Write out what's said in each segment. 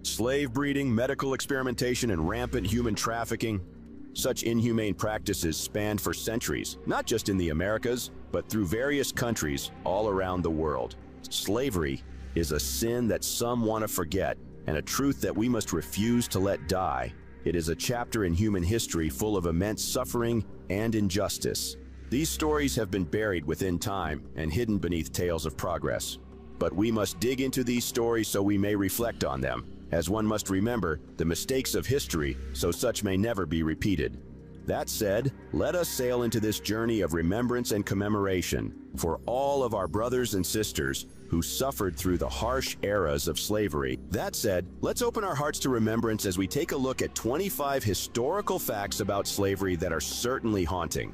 Slave breeding, medical experimentation, and rampant human trafficking. Such inhumane practices spanned for centuries, not just in the Americas, but through various countries all around the world. Slavery is a sin that some want to forget, and a truth that we must refuse to let die. It is a chapter in human history full of immense suffering and injustice. These stories have been buried within time and hidden beneath tales of progress. But we must dig into these stories so we may reflect on them, as one must remember the mistakes of history so such may never be repeated. That said, let us sail into this journey of remembrance and commemoration for all of our brothers and sisters who suffered through the harsh eras of slavery. That said, let's open our hearts to remembrance as we take a look at 25 historical facts about slavery that are certainly haunting.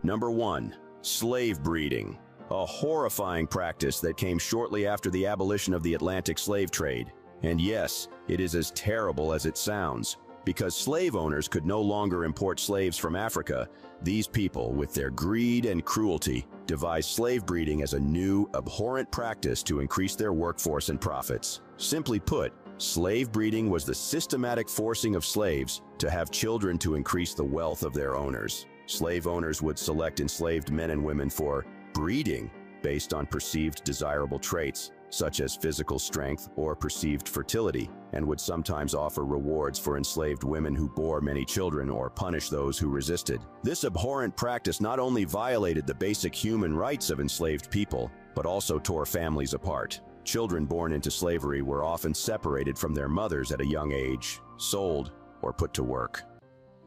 Number 1. Slave breeding. A horrifying practice that came shortly after the abolition of the Atlantic slave trade. And yes, it is as terrible as it sounds. Because slave owners could no longer import slaves from Africa, these people, with their greed and cruelty, devised slave breeding as a new, abhorrent practice to increase their workforce and profits. Simply put, slave breeding was the systematic forcing of slaves to have children to increase the wealth of their owners. Slave owners would select enslaved men and women for breeding based on perceived desirable traits, such as physical strength or perceived fertility, and would sometimes offer rewards for enslaved women who bore many children or punish those who resisted. This abhorrent practice not only violated the basic human rights of enslaved people, but also tore families apart. Children born into slavery were often separated from their mothers at a young age, sold, or put to work.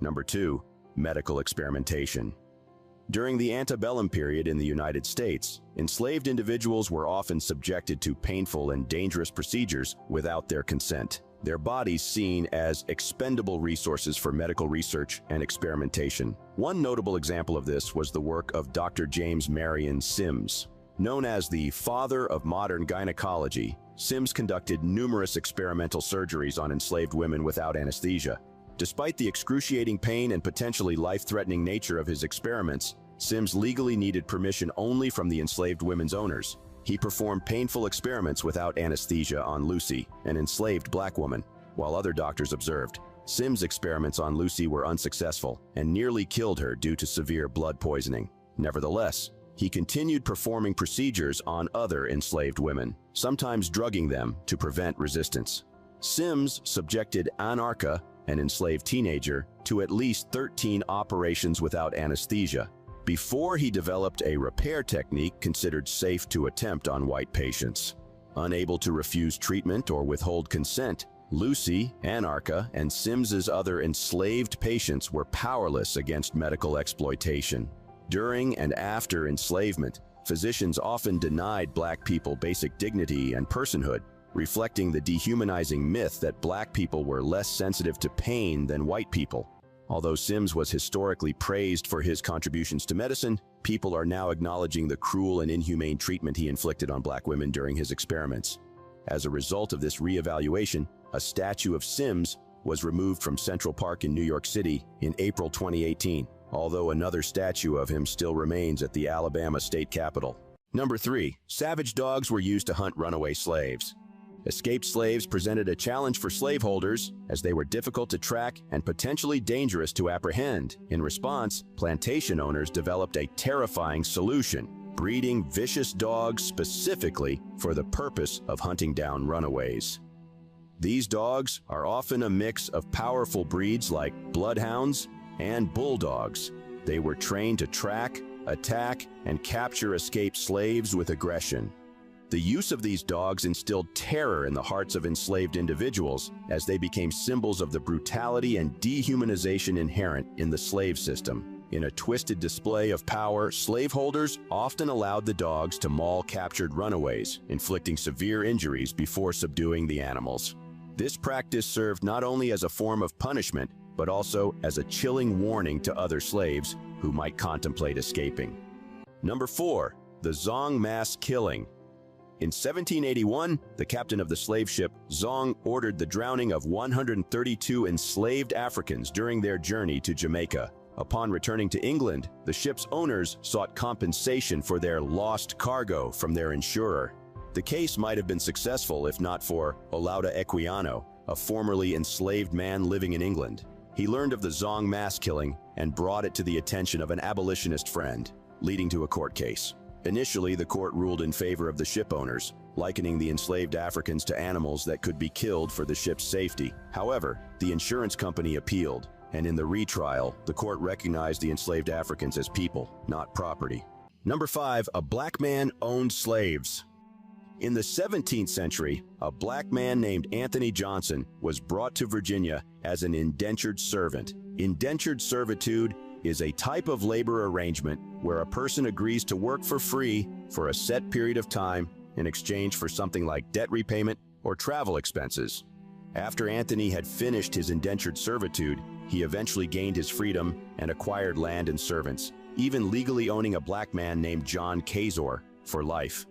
Number 2. Medical experimentation. During the antebellum period in the United States, enslaved individuals were often subjected to painful and dangerous procedures without their consent, their bodies seen as expendable resources for medical research and experimentation. One notable example of this was the work of Dr. James Marion Sims. Known as the father of modern gynecology, Sims conducted numerous experimental surgeries on enslaved women without anesthesia. Despite the excruciating pain and potentially life-threatening nature of his experiments, Sims legally needed permission only from the enslaved women's owners. He performed painful experiments without anesthesia on Lucy, an enslaved black woman, while other doctors observed. Sims' experiments on Lucy were unsuccessful and nearly killed her due to severe blood poisoning. Nevertheless, he continued performing procedures on other enslaved women, sometimes drugging them to prevent resistance. Sims subjected Anarcha, an enslaved teenager, to at least 13 operations without anesthesia, before he developed a repair technique considered safe to attempt on white patients. Unable to refuse treatment or withhold consent, Lucy, Anarcha, and Sims's other enslaved patients were powerless against medical exploitation. During and after enslavement, physicians often denied black people basic dignity and personhood, reflecting the dehumanizing myth that black people were less sensitive to pain than white people. Although Sims was historically praised for his contributions to medicine, people are now acknowledging the cruel and inhumane treatment he inflicted on black women during his experiments. As a result of this reevaluation, a statue of Sims was removed from Central Park in New York City in April 2018, although another statue of him still remains at the Alabama State Capitol. Number 3. Savage dogs were used to hunt runaway slaves. Escaped slaves presented a challenge for slaveholders as they were difficult to track and potentially dangerous to apprehend. In response, plantation owners developed a terrifying solution, breeding vicious dogs specifically for the purpose of hunting down runaways. These dogs are often a mix of powerful breeds like bloodhounds and bulldogs. They were trained to track, attack, and capture escaped slaves with aggression. The use of these dogs instilled terror in the hearts of enslaved individuals as they became symbols of the brutality and dehumanization inherent in the slave system. In a twisted display of power, slaveholders often allowed the dogs to maul captured runaways, inflicting severe injuries before subduing the animals. This practice served not only as a form of punishment, but also as a chilling warning to other slaves who might contemplate escaping. Number 4. The Zong mass killing. In 1781, the captain of the slave ship Zong ordered the drowning of 132 enslaved Africans during their journey to Jamaica. Upon returning to England, the ship's owners sought compensation for their lost cargo from their insurer. The case might have been successful if not for Olaudah Equiano, a formerly enslaved man living in England. He learned of the Zong mass killing and brought it to the attention of an abolitionist friend, leading to a court case. Initially, the court ruled in favor of the ship owners, likening the enslaved Africans to animals that could be killed for the ship's safety. However, the insurance company appealed, and in the retrial, the court recognized the enslaved Africans as people, not property. Number 5, a black man owned slaves. In the 17th century, a black man named Anthony Johnson was brought to Virginia as an indentured servant. Indentured servitude is a type of labor arrangement where a person agrees to work for free for a set period of time in exchange for something like debt repayment or travel expenses. After Anthony had finished his indentured servitude, he eventually gained his freedom and acquired land and servants, even legally owning a black man named John Kazor for life.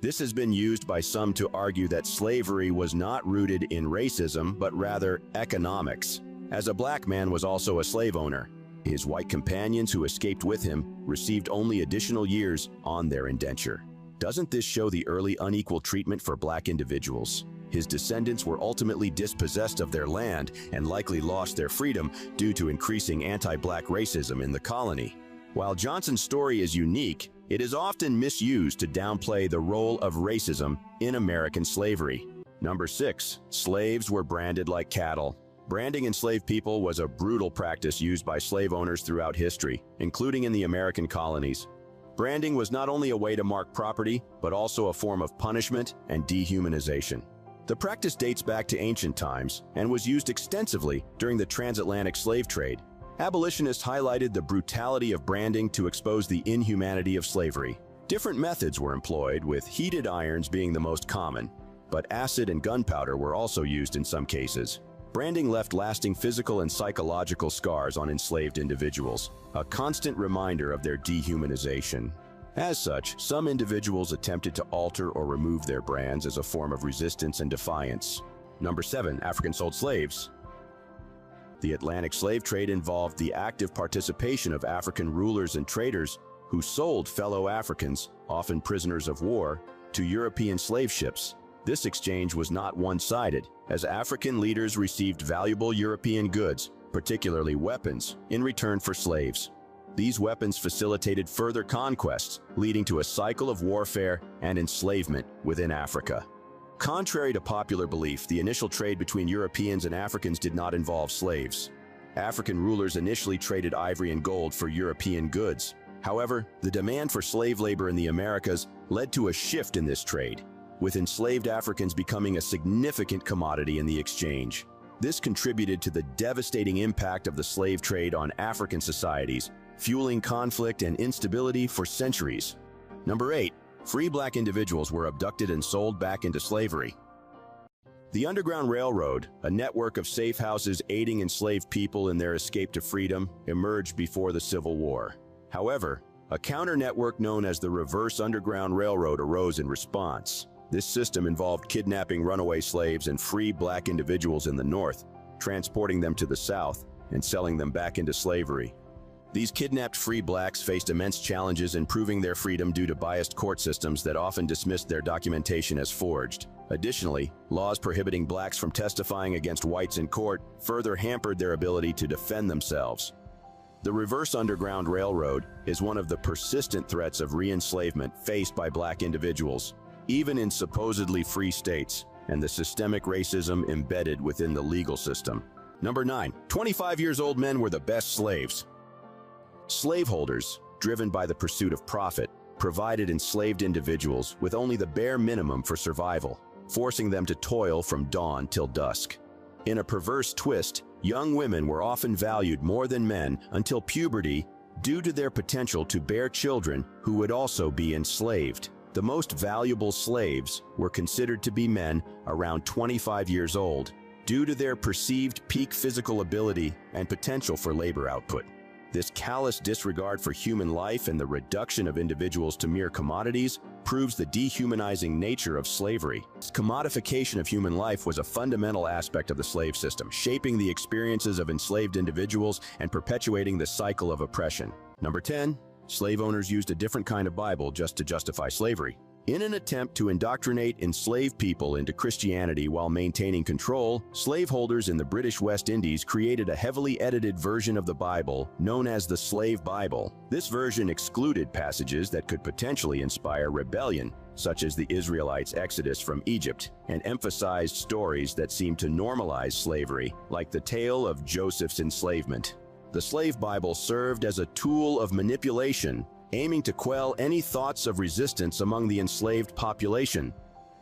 This has been used by some to argue that slavery was not rooted in racism, but rather economics, as a black man was also a slave owner. His white companions who escaped with him received only additional years on their indenture. Doesn't this show the early unequal treatment for black individuals? His descendants were ultimately dispossessed of their land and likely lost their freedom due to increasing anti-black racism in the colony. While Johnson's story is unique, it is often misused to downplay the role of racism in American slavery. Number 6, slaves were branded like cattle. Branding enslaved people was a brutal practice used by slave owners throughout history, including in the American colonies. Branding was not only a way to mark property, but also a form of punishment and dehumanization. The practice dates back to ancient times and was used extensively during the transatlantic slave trade. Abolitionists highlighted the brutality of branding to expose the inhumanity of slavery. Different methods were employed, with heated irons being the most common, but acid and gunpowder were also used in some cases. Branding left lasting physical and psychological scars on enslaved individuals, a constant reminder of their dehumanization. As such, some individuals attempted to alter or remove their brands as a form of resistance and defiance. Number 7, African sold slaves. The Atlantic slave trade involved the active participation of African rulers and traders who sold fellow Africans, often prisoners of war, to European slave ships. This exchange was not one-sided, as African leaders received valuable European goods, particularly weapons, in return for slaves. These weapons facilitated further conquests, leading to a cycle of warfare and enslavement within Africa. Contrary to popular belief, the initial trade between Europeans and Africans did not involve slaves. African rulers initially traded ivory and gold for European goods. However, the demand for slave labor in the Americas led to a shift in this trade, with enslaved Africans becoming a significant commodity in the exchange. This contributed to the devastating impact of the slave trade on African societies, fueling conflict and instability for centuries. Number 8. Free black individuals were abducted and sold back into slavery. The Underground Railroad, a network of safe houses aiding enslaved people in their escape to freedom, emerged before the Civil War. However, a counter-network known as the Reverse Underground Railroad arose in response. This system involved kidnapping runaway slaves and free black individuals in the North, transporting them to the South, and selling them back into slavery. These kidnapped free blacks faced immense challenges in proving their freedom due to biased court systems that often dismissed their documentation as forged. Additionally, laws prohibiting blacks from testifying against whites in court further hampered their ability to defend themselves. The Reverse Underground Railroad is one of the persistent threats of re-enslavement faced by black individuals, even in supposedly free states, and the systemic racism embedded within the legal system. Number 9. 25-year-old men were the best slaves. Slaveholders, driven by the pursuit of profit, provided enslaved individuals with only the bare minimum for survival, forcing them to toil from dawn till dusk. In a perverse twist, young women were often valued more than men until puberty due to their potential to bear children who would also be enslaved. The most valuable slaves were considered to be men around 25 years old, due to their perceived peak physical ability and potential for labor output. This callous disregard for human life and the reduction of individuals to mere commodities proves the dehumanizing nature of slavery. This commodification of human life was a fundamental aspect of the slave system, shaping the experiences of enslaved individuals and perpetuating the cycle of oppression. Number 10. Slave owners used a different kind of Bible just to justify slavery. In an attempt to indoctrinate enslaved people into Christianity while maintaining control, slaveholders in the British West Indies created a heavily edited version of the Bible known as the Slave Bible. This version excluded passages that could potentially inspire rebellion, such as the Israelites' exodus from Egypt, and emphasized stories that seemed to normalize slavery, like the tale of Joseph's enslavement. The Slave Bible served as a tool of manipulation, aiming to quell any thoughts of resistance among the enslaved population.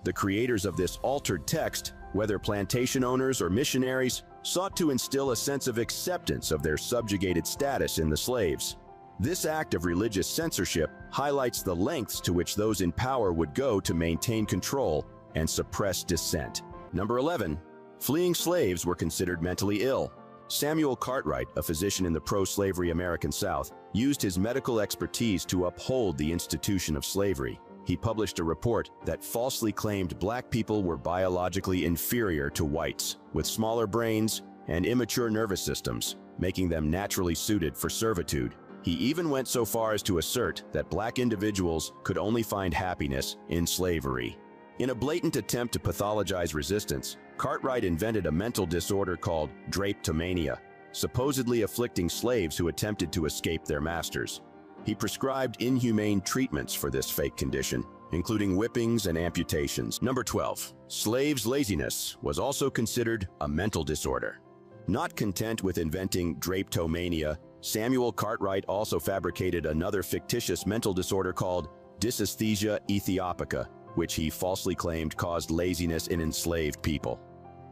The creators of this altered text, whether plantation owners or missionaries, sought to instill a sense of acceptance of their subjugated status in the slaves. This act of religious censorship highlights the lengths to which those in power would go to maintain control and suppress dissent. Number 11. Fleeing slaves were considered mentally ill. Samuel Cartwright, a physician in the pro-slavery American South, used his medical expertise to uphold the institution of slavery. He published a report that falsely claimed black people were biologically inferior to whites, with smaller brains and immature nervous systems, making them naturally suited for servitude. He even went so far as to assert that black individuals could only find happiness in slavery. In a blatant attempt to pathologize resistance, Cartwright invented a mental disorder called drapetomania, supposedly afflicting slaves who attempted to escape their masters. He prescribed inhumane treatments for this fake condition, including whippings and amputations. Number 12. Slaves' laziness was also considered a mental disorder. Not content with inventing drapetomania, Samuel Cartwright also fabricated another fictitious mental disorder called dysesthesia ethiopica, which he falsely claimed caused laziness in enslaved people.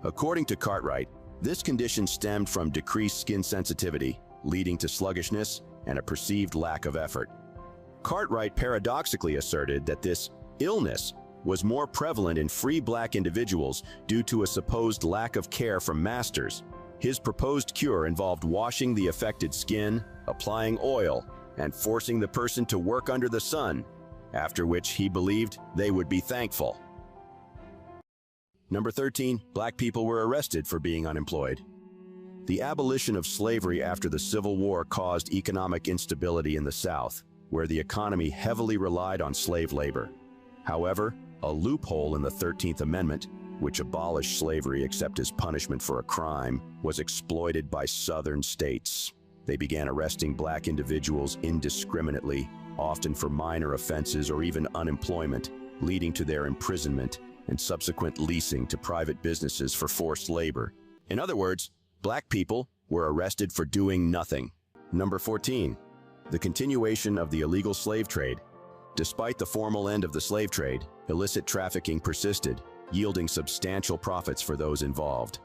According to Cartwright, this condition stemmed from decreased skin sensitivity, leading to sluggishness and a perceived lack of effort. Cartwright paradoxically asserted that this illness was more prevalent in free black individuals due to a supposed lack of care from masters. His proposed cure involved washing the affected skin, applying oil, and forcing the person to work under the sun, after which he believed they would be thankful. Number 13. Black people were arrested for being unemployed. The abolition of slavery after the Civil War caused economic instability in the South, where the economy heavily relied on slave labor. However, a loophole in the 13th Amendment, which abolished slavery except as punishment for a crime, was exploited by Southern states. They began arresting black individuals indiscriminately, often for minor offenses or even unemployment, leading to their imprisonment and subsequent leasing to private businesses for forced labor. In other words, black people were arrested for doing nothing. Number 14. The continuation of the illegal slave trade. Despite the formal end of the slave trade, illicit trafficking persisted, yielding substantial profits for those involved.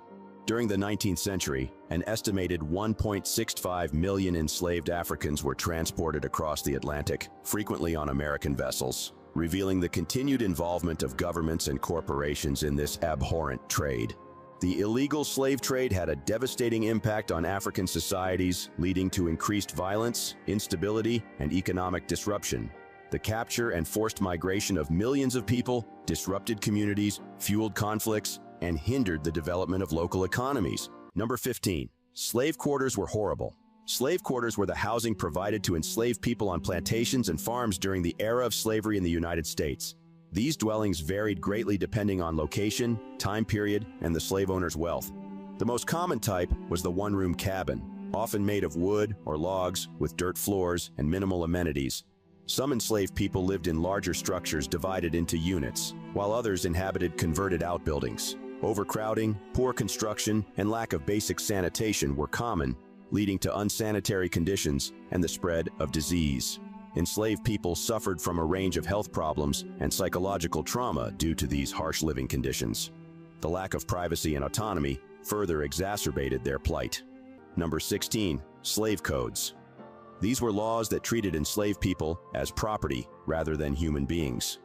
During the 19th century, an estimated 1.65 million enslaved Africans were transported across the Atlantic, frequently on American vessels, revealing the continued involvement of governments and corporations in this abhorrent trade. The illegal slave trade had a devastating impact on African societies, leading to increased violence, instability, and economic disruption. The capture and forced migration of millions of people disrupted communities, fueled conflicts, and hindered the development of local economies. Number 15. Slave quarters were horrible. Slave quarters were the housing provided to enslaved people on plantations and farms during the era of slavery in the United States. These dwellings varied greatly depending on location, time period, and the slave owner's wealth. The most common type was the one-room cabin, often made of wood or logs with dirt floors and minimal amenities. Some enslaved people lived in larger structures divided into units, while others inhabited converted outbuildings. Overcrowding, poor construction, and lack of basic sanitation were common, leading to unsanitary conditions and the spread of disease. Enslaved people suffered from a range of health problems and psychological trauma due to these harsh living conditions. The lack of privacy and autonomy further exacerbated their plight. Number 16. Slave codes. These were laws that treated enslaved people as property rather than human beings.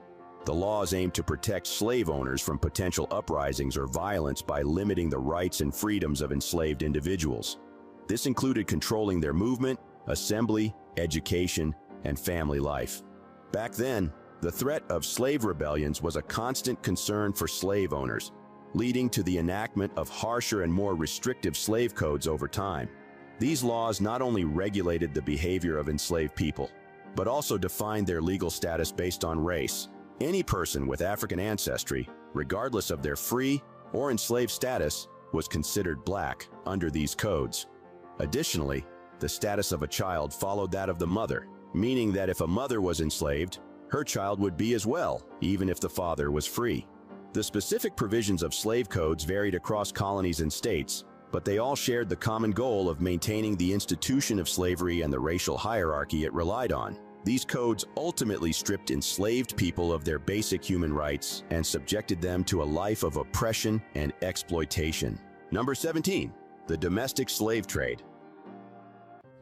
The laws aimed to protect slave owners from potential uprisings or violence by limiting the rights and freedoms of enslaved individuals. This included controlling their movement, assembly, education, and family life. Back then, the threat of slave rebellions was a constant concern for slave owners, leading to the enactment of harsher and more restrictive slave codes over time. These laws not only regulated the behavior of enslaved people, but also defined their legal status based on race, Any person with African ancestry, regardless of their free or enslaved status, was considered black under these codes. Additionally, the status of a child followed that of the mother, meaning that if a mother was enslaved, her child would be as well, even if the father was free. The specific provisions of slave codes varied across colonies and states, but they all shared the common goal of maintaining the institution of slavery and the racial hierarchy it relied on. These codes ultimately stripped enslaved people of their basic human rights and subjected them to a life of oppression and exploitation. Number 17. The domestic slave trade.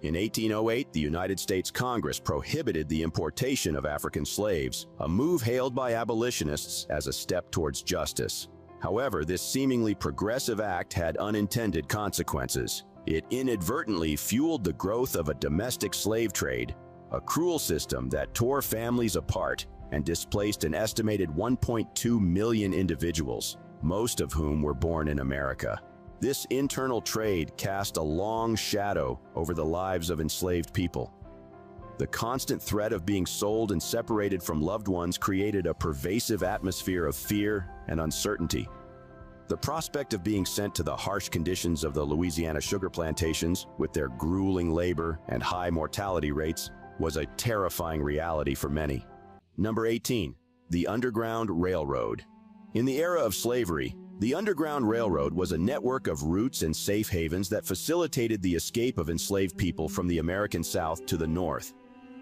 In 1808, the United States Congress prohibited the importation of African slaves, a move hailed by abolitionists as a step towards justice. However, this seemingly progressive act had unintended consequences. It inadvertently fueled the growth of a domestic slave trade, a cruel system that tore families apart and displaced an estimated 1.2 million individuals, most of whom were born in America. This internal trade cast a long shadow over the lives of enslaved people. The constant threat of being sold and separated from loved ones created a pervasive atmosphere of fear and uncertainty. The prospect of being sent to the harsh conditions of the Louisiana sugar plantations, with their grueling labor and high mortality rates, was a terrifying reality for many. Number 18. The Underground Railroad. In the era of slavery, the Underground Railroad was a network of routes and safe havens that facilitated the escape of enslaved people from the American South to the North.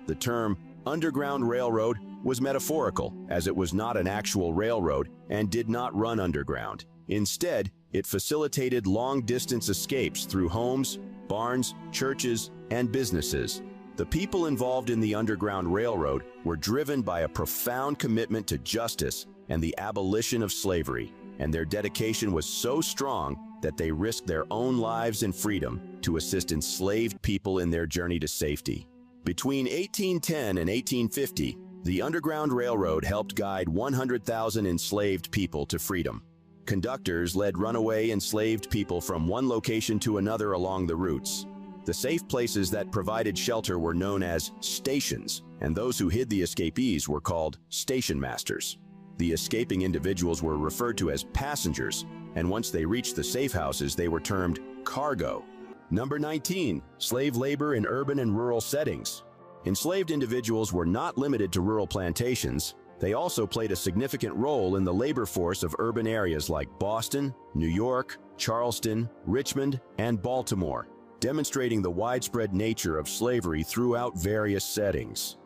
The term Underground Railroad was metaphorical, as it was not an actual railroad and did not run underground. Instead, it facilitated long-distance escapes through homes, barns, churches, and businesses. The people involved in the Underground Railroad were driven by a profound commitment to justice and the abolition of slavery, and their dedication was so strong that they risked their own lives and freedom to assist enslaved people in their journey to safety. Between 1810 and 1850, the Underground Railroad helped guide 100,000 enslaved people to freedom. Conductors led runaway enslaved people from one location to another along the routes. The safe places that provided shelter were known as stations, and those who hid the escapees were called station masters. The escaping individuals were referred to as passengers, and once they reached the safe houses, they were termed cargo. Number 19. Slave labor in urban and rural settings. Enslaved individuals were not limited to rural plantations. They also played a significant role in the labor force of urban areas like Boston, New York, Charleston, Richmond, and Baltimore, demonstrating the widespread nature of slavery throughout various settings.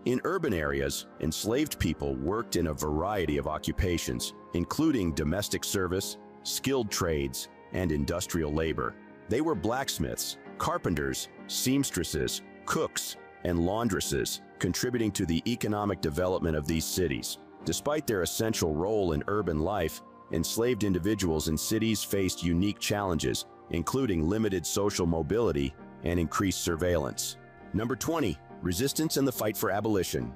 In urban areas, enslaved people worked in a variety of occupations, including domestic service, skilled trades, and industrial labor. They were blacksmiths, carpenters, seamstresses, cooks, and laundresses, contributing to the economic development of these cities. Despite their essential role in urban life, enslaved individuals in cities faced unique challenges, including limited social mobility and increased surveillance. Number 20. Resistance and the fight for abolition.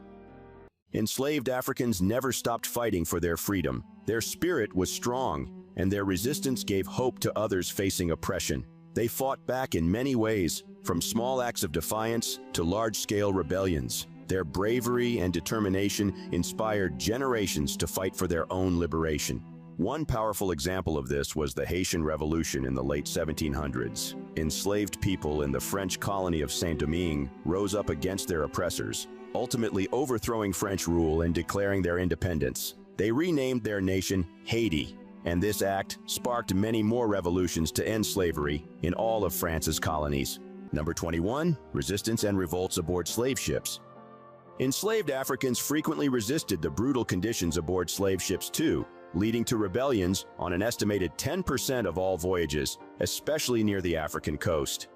Enslaved Africans never stopped fighting for their freedom. Their spirit was strong, and their resistance gave hope to others facing oppression. They fought back in many ways, from small acts of defiance to large-scale rebellions. Their bravery and determination inspired generations to fight for their own liberation. One powerful example of this was the Haitian Revolution in the late 1700s. Enslaved people in the French colony of Saint-Domingue rose up against their oppressors, ultimately overthrowing French rule and declaring their independence. They renamed their nation Haiti, and this act sparked many more revolutions to end slavery in all of France's colonies. Number 21. Resistance and revolts aboard slave ships. Enslaved Africans frequently resisted the brutal conditions aboard slave ships too, leading to rebellions on an estimated 10% of all voyages, especially near the African coast.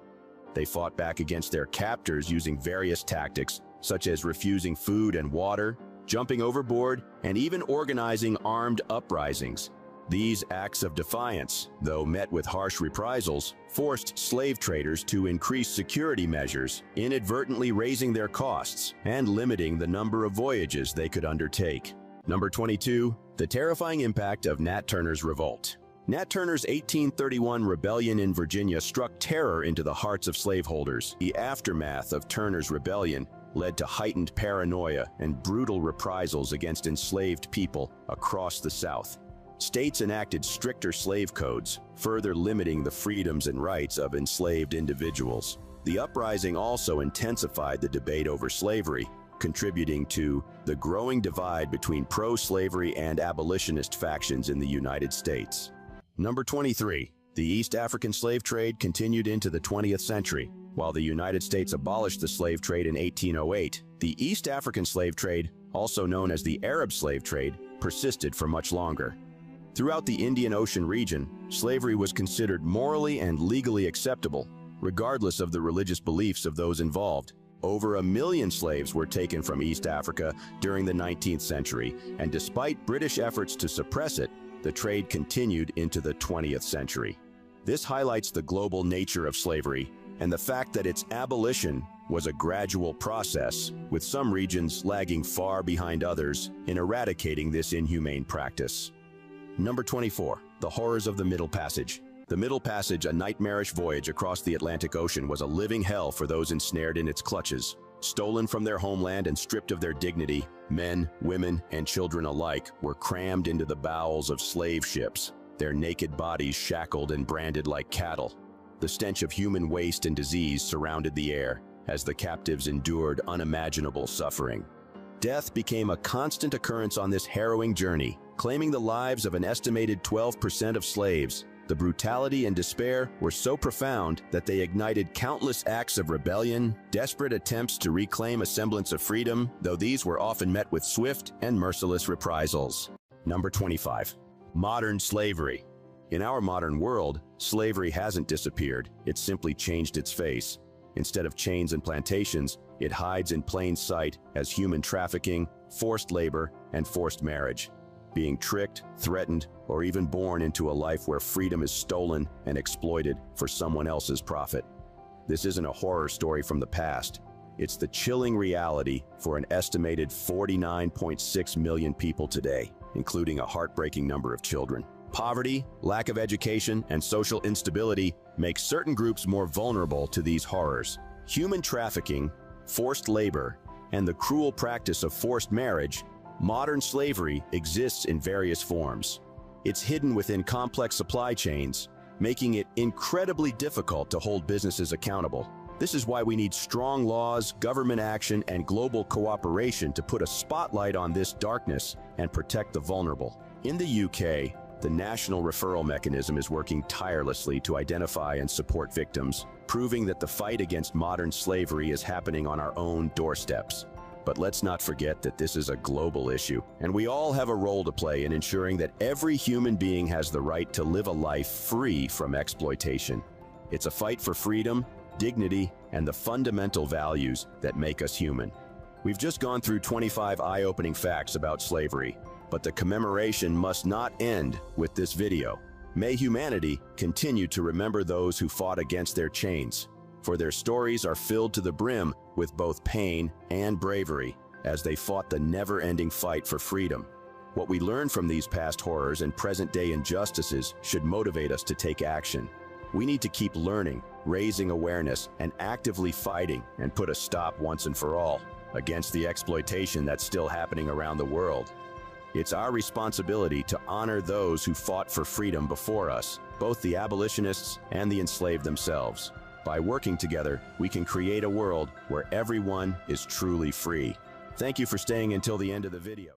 They fought back against their captors using various tactics, such as refusing food and water, jumping overboard, and even organizing armed uprisings. These acts of defiance, though met with harsh reprisals, forced slave traders to increase security measures, inadvertently raising their costs and limiting the number of voyages they could undertake. Number 22. The terrifying impact of Nat Turner's revolt. Nat Turner's 1831 rebellion in Virginia struck terror into the hearts of slaveholders. The aftermath of Turner's rebellion led to heightened paranoia and brutal reprisals against enslaved people across the South. States enacted stricter slave codes, further limiting the freedoms and rights of enslaved individuals. The uprising also intensified the debate over slavery, contributing to the growing divide between pro-slavery and abolitionist factions in the United States. Number 23. The East African slave trade continued into the 20th century. While the United States abolished the slave trade in 1808, the East African slave trade, also known as the Arab slave trade, persisted for much longer. Throughout the Indian Ocean region, slavery was considered morally and legally acceptable, regardless of the religious beliefs of those involved. Over 1 million slaves were taken from East Africa during the 19th century, and despite British efforts to suppress it, the trade continued into the 20th century. This highlights the global nature of slavery and the fact that its abolition was a gradual process, with some regions lagging far behind others in eradicating this inhumane practice. Number 24. The horrors of the Middle Passage. The Middle Passage, a nightmarish voyage across the Atlantic Ocean, was a living hell for those ensnared in its clutches. Stolen from their homeland and stripped of their dignity, men, women, and children alike were crammed into the bowels of slave ships, their naked bodies shackled and branded like cattle. The stench of human waste and disease surrounded the air as the captives endured unimaginable suffering. Death became a constant occurrence on this harrowing journey, claiming the lives of an estimated 12% of slaves. The brutality and despair were so profound that they ignited countless acts of rebellion, desperate attempts to reclaim a semblance of freedom, though these were often met with swift and merciless reprisals. Number 25. Modern slavery. In our modern world, slavery hasn't disappeared, it's simply changed its face. Instead of chains and plantations, it hides in plain sight as human trafficking, forced labor, and forced marriage. Being tricked, threatened, or even born into a life where freedom is stolen and exploited for someone else's profit. This isn't a horror story from the past. It's the chilling reality for an estimated 49.6 million people today, including a heartbreaking number of children. Poverty, lack of education, and social instability make certain groups more vulnerable to these horrors. Human trafficking, forced labor, and the cruel practice of forced marriage, modern slavery exists in various forms. It's hidden within complex supply chains, making it incredibly difficult to hold businesses accountable. This is why we need strong laws, government action, and global cooperation to put a spotlight on this darkness and protect the vulnerable. In the UK, the National Referral Mechanism is working tirelessly to identify and support victims, proving that the fight against modern slavery is happening on our own doorsteps. But let's not forget that this is a global issue, and we all have a role to play in ensuring that every human being has the right to live a life free from exploitation. It's a fight for freedom, dignity, and the fundamental values that make us human. We've just gone through 25 eye-opening facts about slavery, but the commemoration must not end with this video. May humanity continue to remember those who fought against their chains, for their stories are filled to the brim with both pain and bravery as they fought the never-ending fight for freedom. What we learn from these past horrors and present-day injustices should motivate us to take action. We need to keep learning, raising awareness, and actively fighting and put a stop once and for all against the exploitation that's still happening around the world. It's our responsibility to honor those who fought for freedom before us, both the abolitionists and the enslaved themselves. By working together, we can create a world where everyone is truly free. Thank you for staying until the end of the video.